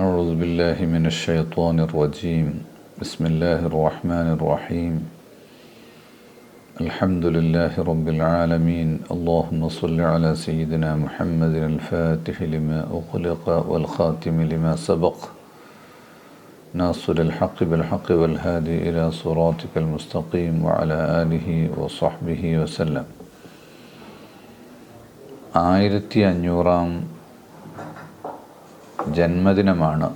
أعوذ بالله من الشيطان الرجيم بسم الله الرحمن الرحيم الحمد لله رب العالمين اللهم صل على سيدنا محمد الفاتح لما أغلق والخاتم لما سبق ناصر الحق بالحق والهادي إلى صراطك المستقيم وعلى آله وصحبه وسلم 1500 ജന്മദിനമാണ്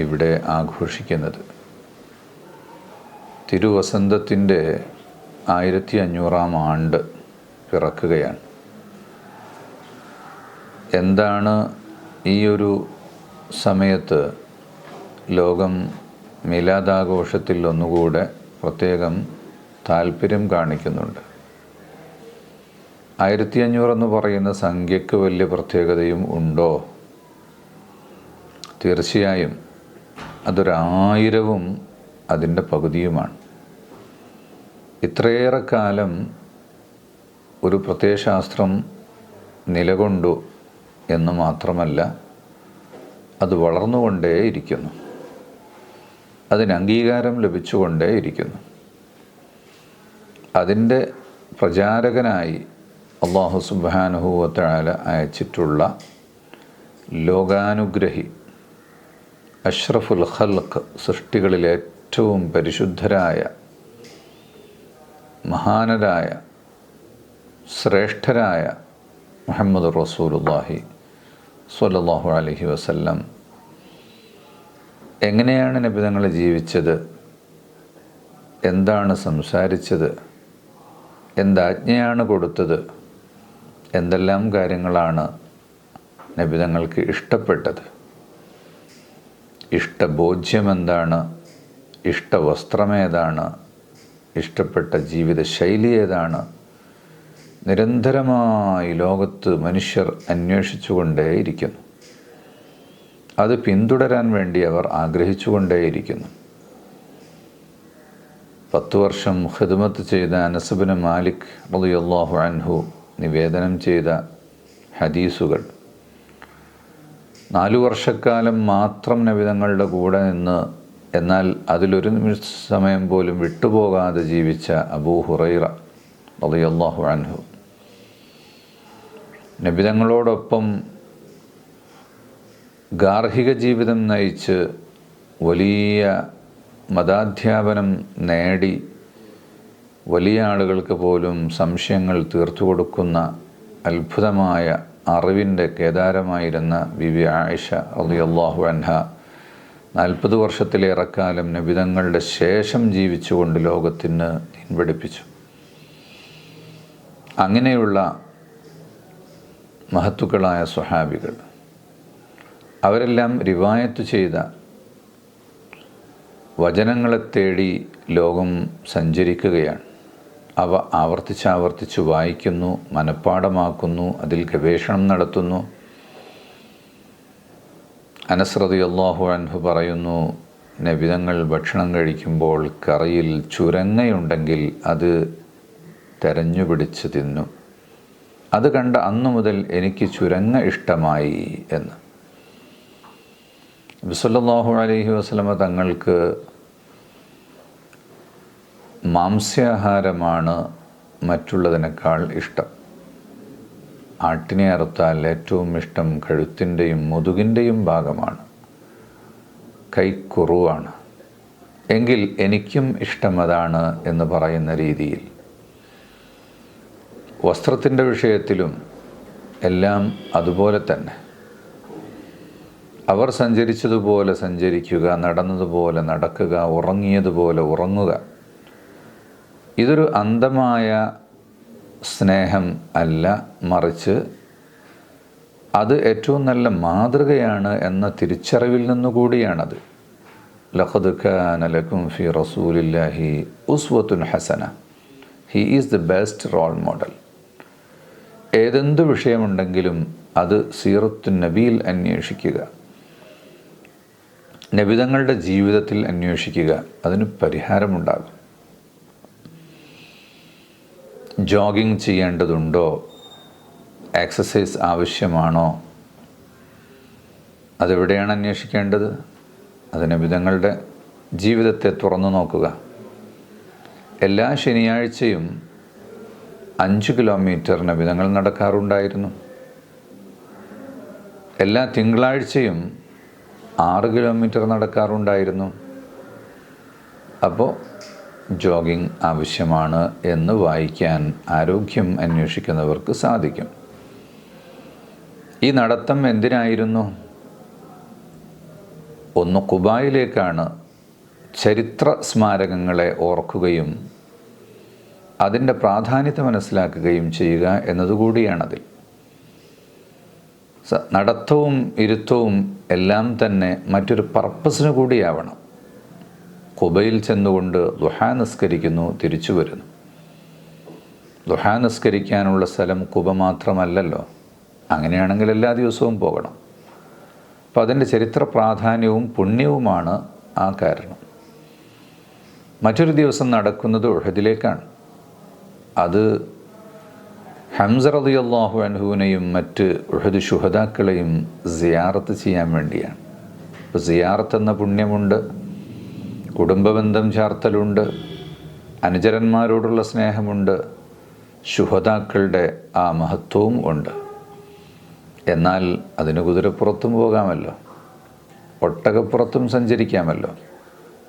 ഇവിടെ ആഘോഷിക്കുന്നത്. തിരുവസന്തത്തിൻ്റെ 1500 ആണ്ട് പിറക്കുകയാണ്. എന്താണ് ഈ ഒരു സമയത്ത് ലോകം മീലാദാഘോഷത്തിൽ ഒന്നുകൂടെ പ്രത്യേകം താല്പര്യം കാണിക്കുന്നുണ്ട്. 1500 എന്ന് പറയുന്ന സംഖ്യക്ക് വലിയ പ്രത്യേകതയും ഉണ്ടോ? തീർച്ചയായും അതൊരു1000-ഉം അതിൻ്റെ പകുതിയുമാണ്. ഇത്രയേറെ കാലം ഒരു പ്രത്യയശാസ്ത്രം നിലകൊണ്ടു എന്ന് മാത്രമല്ല, അത് വളർന്നുകൊണ്ടേയിരിക്കുന്നു, അതിന് അംഗീകാരം ലഭിച്ചുകൊണ്ടേയിരിക്കുന്നു. അതിൻ്റെ പ്രചാരകനായി അല്ലാഹു സുബ്ഹാനഹു വ തആല അയച്ചിട്ടുള്ള ലോകാനുഗ്രഹി അഷ്റഫുൽ ഖൽഖ്, സൃഷ്ടികളിലെ ഏറ്റവും പരിശുദ്ധരായ മഹാനരായ ശ്രേഷ്ഠരായ മുഹമ്മദ് റസൂലുള്ളാഹി സ്വല്ലല്ലാഹു അലൈഹി വസല്ലം എങ്ങനെയാണ് നബി തങ്ങൾ ജീവിച്ചത്, എന്താണ് സംസാരിച്ചത്, എന്താജ്ഞയാണ് കൊടുത്തത്, എന്തെല്ലാം കാര്യങ്ങളാണ് നബി തങ്ങൾക്ക് ഇഷ്ടപ്പെട്ടത്, ഇഷ്ടബോധ്യം എന്താണ്, ഇഷ്ടവസ്ത്രമേതാണ്, ഇഷ്ടപ്പെട്ട ജീവിതശൈലി ഏതാണ്, നിരന്തരമായി ലോകത്ത് മനുഷ്യർ അന്വേഷിച്ചുകൊണ്ടേയിരിക്കുന്നു. അത് പിന്തുടരാൻ വേണ്ടി അവർ ആഗ്രഹിച്ചുകൊണ്ടേയിരിക്കുന്നു. 10 വർഷം ഖിദ്മത്ത് ചെയ്ത അനസ് ഇബ്നു മാലിക് റളിയല്ലാഹു അൻഹു നിവേദനം ചെയ്ത ഹദീസുകൾ, 4 വർഷക്കാലം മാത്രം നബി തങ്ങളുടെ കൂടെ നിന്ന് എന്നാൽ അതിലൊരു നിമിഷ സമയം പോലും വിട്ടുപോകാതെ ജീവിച്ച അബൂ ഹുറൈറ റളിയല്ലാഹു അൻഹു, നബി തങ്ങളോടൊപ്പം ഗാർഹിക ജീവിതം നയിച്ച് വലിയ മതാധ്യാപനം നേടി വലിയ ആളുകൾക്ക് പോലും സംശയങ്ങൾ തീർത്തു കൊടുക്കുന്ന അത്ഭുതമായ അറിവിൻ്റെ കേദാരമായിരുന്ന ബിബി ആയിഷ റളിയല്ലാഹു അൻഹ 40 വർഷത്തിലേറെക്കാലം നബി തങ്ങളുടെ ശേഷം ജീവിച്ചുകൊണ്ട് ലോകത്തിന് ദീൻ പഠിപ്പിച്ചു. അങ്ങനെയുള്ള മഹത്തുക്കളായ സ്വഹാബികൾ, അവരെല്ലാം റിവായത്ത് ചെയ്ത വചനങ്ങളെ തേടി ലോകം സഞ്ചരിക്കുകയാണ്. അവ ആവർത്തിച്ചാവർത്തിച്ച് വായിക്കുന്നു, മനഃപ്പാഠമാക്കുന്നു, അതിൽ ഗവേഷണം നടത്തുന്നു. അനസ് റളിയല്ലാഹു അൻഹു പറയുന്നു, നബി തങ്ങൾ ഭക്ഷണം കഴിക്കുമ്പോൾ കറിയിൽ ചുരങ്ങയുണ്ടെങ്കിൽ അത് തെരഞ്ഞുപിടിച്ച് തിന്നു. അത് കണ്ട അന്നു മുതൽ എനിക്ക് ചുരങ്ങ ഇഷ്ടമായി എന്ന്. നബി സല്ലല്ലാഹു അലൈഹി വസല്ലമ തങ്ങൾക്ക് മാംസ്യാഹാരമാണ് മറ്റുള്ളതിനേക്കാൾ ഇഷ്ടം. ആട്ടിനെ അറുത്താൽ ഏറ്റവും ഇഷ്ടം കഴുത്തിൻ്റെയും മുതുകിൻ്റെയും ഭാഗമാണ്, കൈക്കുറുവാണ്. എങ്കിൽ എനിക്കും ഇഷ്ടം അതാണ് എന്ന് പറയുന്ന രീതിയിൽ വസ്ത്രത്തിൻ്റെ വിഷയത്തിലും എല്ലാം അതുപോലെ തന്നെ. അവർ സഞ്ചരിച്ചതുപോലെ സഞ്ചരിക്കുക, നടന്നതുപോലെ നടക്കുക, ഉറങ്ങിയതുപോലെ ഉറങ്ങുക. ഇതൊരു അന്ധമായ സ്നേഹം അല്ല, മറിച്ച് അത് ഏറ്റവും നല്ല മാതൃകയാണ് എന്ന തിരിച്ചറിവിൽ നിന്നുകൂടിയാണത്. ലഖദ് കാന ലക്കും ഫി റസൂലില്ലാഹി ഉസ്വത്തുൻ ഹസന, he is the best role model. ഏതെന്തു വിഷയമുണ്ടെങ്കിലും അത് സീറത്തുൻ നബിയിൽ അന്വേഷിക്കുക, നബിതങ്ങളുടെ ജീവിതത്തിൽ അന്വേഷിക്കുക, അതിന് പരിഹാരമുണ്ടാകും. ജോഗിങ് ചെയ്യേണ്ടതുണ്ടോ, എക്സസൈസ് ആവശ്യമാണോ, അതെവിടെയാണ് അന്വേഷിക്കേണ്ടത്? അത് നബിതങ്ങളുടെ ജീവിതത്തെ തുറന്നു നോക്കുക. എല്ലാ ശനിയാഴ്ചയും 5 കിലോമീറ്റർ നബിതങ്ങൾ നടക്കാറുണ്ടായിരുന്നു. എല്ലാ തിങ്കളാഴ്ചയും 6 കിലോമീറ്റർ നടക്കാറുണ്ടായിരുന്നു. അപ്പോൾ ജോഗിങ് ആവശ്യമാണ് എന്ന് വായിക്കാൻ ആരോഗ്യം അന്വേഷിക്കുന്നവർക്ക് സാധിക്കും. ഈ നടത്തം എന്തിനായിരുന്നു? ഒന്ന് ഖുബായിലേക്കാണ്, ചരിത്ര സ്മാരകങ്ങളെ ഓർക്കുകയും അതിൻ്റെ പ്രാധാന്യത്തെ മനസ്സിലാക്കുകയും ചെയ്യുക എന്നതുകൂടിയാണതിൽ. നടത്തവും ഇരുത്തവും എല്ലാം തന്നെ മറ്റൊരു പർപ്പസിന് കൂടിയാവണം. ഖുബയിൽ ചെന്നുകൊണ്ട് ദുഹാ നിസ്കരിക്കുന്നു, തിരിച്ചു വരുന്നു. ദുഹാ നിസ്കരിക്കാനുള്ള സ്ഥലം ഖുബ മാത്രമല്ലല്ലോ. അങ്ങനെയാണെങ്കിൽ എല്ലാ ദിവസവും പോകണം. അപ്പോൾ അതിൻ്റെ ചരിത്ര പ്രാധാന്യവും പുണ്യവുമാണ് ആ കാരണം. മറ്റൊരു ദിവസം നടക്കുന്നത് ഉഹദിലേക്കാണ്. അത് ഹംസ റളിയല്ലാഹു അൻഹുവിനെയും മറ്റ് ഉഹദ് ശുഹദാക്കളെയും സിയാറത്ത് ചെയ്യാൻ വേണ്ടിയാണ്. ഇപ്പോൾ സിയാറത്ത് എന്ന പുണ്യമുണ്ട്, കുടുംബബന്ധം ചാർത്തലുണ്ട്, അനുചരന്മാരോടുള്ള സ്നേഹമുണ്ട്, ശുഹദാക്കളുടെ ആ മഹത്വവും ഉണ്ട്. എന്നാൽ അതിന് കുതിരപ്പുറത്തും പോകാമല്ലോ, ഒട്ടകപ്പുറത്തും സഞ്ചരിക്കാമല്ലോ.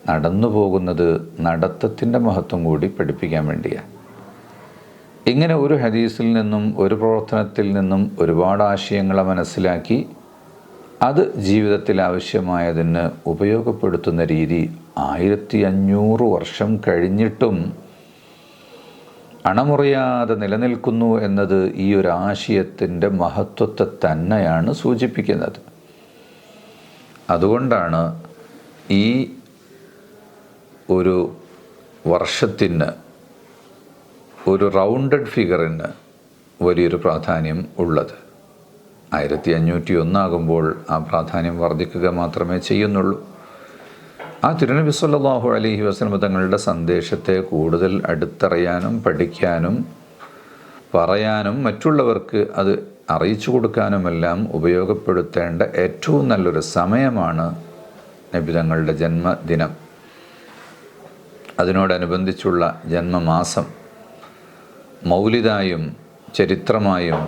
നടന്നു പോകുന്നത് നടത്തത്തിൻ്റെ മഹത്വം കൂടി പഠിപ്പിക്കാൻ വേണ്ടിയാണ്. ഇങ്ങനെ ഒരു ഹദീസിൽ നിന്നും ഒരു പ്രവർത്തനത്തിൽ നിന്നും ഒരുപാട് ആശയങ്ങളെ മനസ്സിലാക്കി അത് ജീവിതത്തിൽ ആവശ്യമായതിന് ഉപയോഗപ്പെടുത്തുന്ന രീതി 1500 വർഷം കഴിഞ്ഞിട്ടും അണമുറിയാതെ നിലനിൽക്കുന്നു എന്നത് ഈ ഒരു ആശയത്തിൻ്റെ മഹത്വത്തെ തന്നെയാണ് സൂചിപ്പിക്കുന്നത്. അതുകൊണ്ടാണ് ഈ ഒരു വർഷത്തിന്, ഒരു റൗണ്ടഡ് ഫിഗറിന് വലിയൊരു പ്രാധാന്യം ഉള്ളത്. 1501 ആകുമ്പോൾ ആ പ്രാധാന്യം വർദ്ധിക്കുക മാത്രമേ ചെയ്യുന്നുള്ളൂ. ആ തിരുനബി സല്ലല്ലാഹു അലൈഹി വസല്ലം തങ്ങളുടെ സന്ദേശത്തെ കൂടുതൽ അടുത്തറിയാനും പഠിക്കാനും പറയാനും മറ്റുള്ളവർക്ക് അത് അറിയിച്ചു കൊടുക്കാനുമെല്ലാം ഉപയോഗപ്പെടുത്തേണ്ട ഏറ്റവും നല്ലൊരു സമയമാണ് നബി തങ്ങളുടെ ജന്മദിനം. അതിനോടനുബന്ധിച്ചുള്ള ജന്മമാസം മൗലിദായും ചരിത്രമായും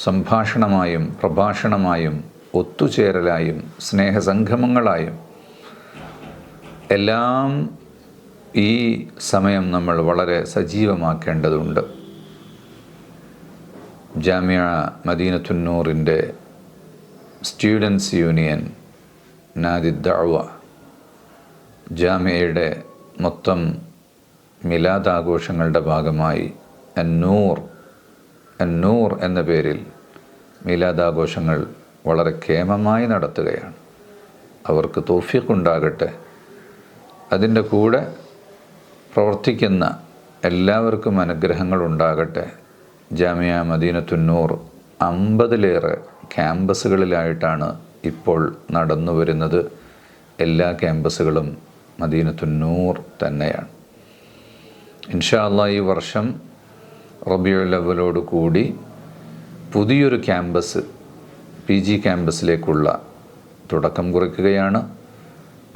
സംഭാഷണമായും പ്രഭാഷണമായും ഒത്തുചേരലായും സ്നേഹസംഗമങ്ങളായും എല്ലാം ഈ സമയം നമ്മൾ വളരെ സജീവമാക്കേണ്ടതുണ്ട്. ജാമിഅ മദീനത്തുന്നൂറിൻ്റെ സ്റ്റുഡൻസ് യൂണിയൻ നാദി ദഅവ ജാമിഅയുടെ മൊത്തം മിലാദ് ആഘോഷങ്ങളുടെ ഭാഗമായി അന്നൂർ എന്ന പേരിൽ മിലാദാഘോഷങ്ങൾ വളരെ കേമമായി നടത്തുകയാണ്. അവർക്ക് തൗഫീഖ് ഉണ്ടാകട്ടെ. അതിൻ്റെ കൂടെ പ്രവർത്തിക്കുന്ന എല്ലാവർക്കും അനുഗ്രഹങ്ങൾ ഉണ്ടാകട്ടെ. ജാമിഅ മദീനത്തുന്നൂർ 50-ലേറെ ക്യാമ്പസുകളിലായിട്ടാണ് ഇപ്പോൾ നടന്നു വരുന്നത്. എല്ലാ ക്യാമ്പസുകളും മദീനത്തുന്നൂർ തന്നെയാണ്. ഇൻഷാ അല്ലാഹ് ഈ വർഷം റബീഉൽ അവ്വലോട് കൂടി പുതിയൊരു ക്യാമ്പസ് PG ക്യാമ്പസിലേക്കുള്ള തുടക്കം കുറിക്കുകയാണ്.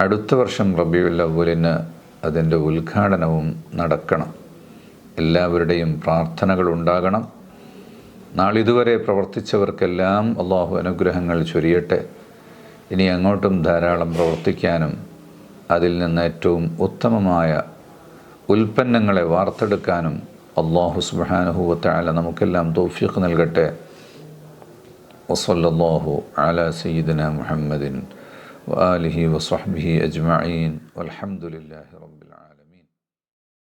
അടുത്ത വർഷം റബീഉൽ അവ്വലിന് അതിൻ്റെ ഉദ്ഘാടനവും നടക്കണം. എല്ലാവരുടെയും പ്രാർത്ഥനകൾ ഉണ്ടാകണം. നാളിതുവരെ പ്രവർത്തിച്ചവർക്കെല്ലാം അള്ളാഹു അനുഗ്രഹങ്ങൾ ചൊരിയട്ടെ. ഇനി അങ്ങോട്ടും ധാരാളം പ്രവർത്തിക്കാനും അതിൽ നിന്ന് ഏറ്റവും ഉത്തമമായ ഉൽപ്പന്നങ്ങളെ വാർത്തെടുക്കാനും അല്ലാഹു സുബ്ഹാനഹു വ തആല നമുക്കെല്ലാം തൗഫീഖ് നൽകട്ടെ. വസല്ലല്ലാഹു അലാ സയ്യിദിനാ മുഹമ്മദിൻ വആലിഹി വസഹ്ബിഹി അജ്മഈൻ വൽഹംദുലില്ലാഹി റബ്ബിൽ ആലമീൻ.